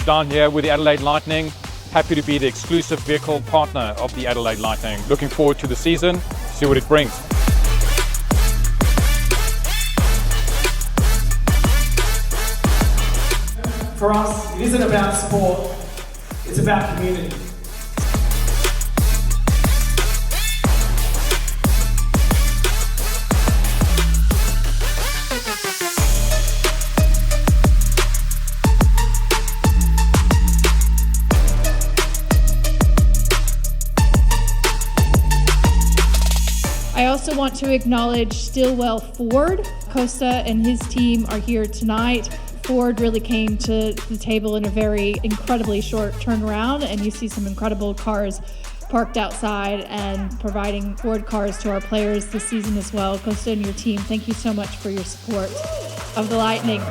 We're down here with the Adelaide Lightning. Happy to be the exclusive vehicle partner of the Adelaide Lightning. Looking forward to the season, see what it brings. For us, it isn't about sport, it's about community. I also want to acknowledge Stillwell Ford. Kosta and his team are here tonight. Ford really came to the table in a very incredibly short turnaround, and you see some incredible cars parked outside and providing Ford cars to our players this season as well. Kosta and your team, thank you so much for your support of the Lightning.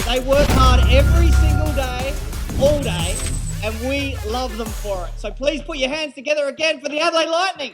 They work hard every single day, all day, and we love them for it. So please put your hands together again for the Adelaide Lightning.